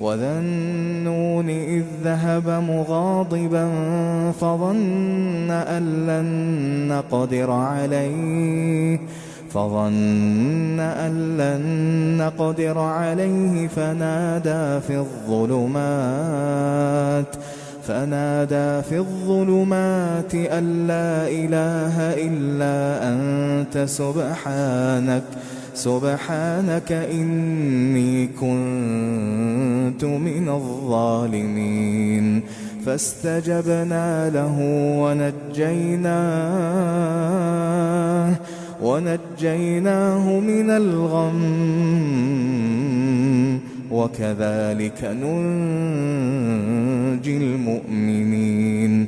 وذا النون إذ ذهب مغاضبا فظن أن لن نقدر عليه فنادى في الظلمات أن لا إله إلا أنت سبحانك إني كنت من الظالمين فاستجبنا له ونجيناه من الغم وكذلك ننجي المؤمنين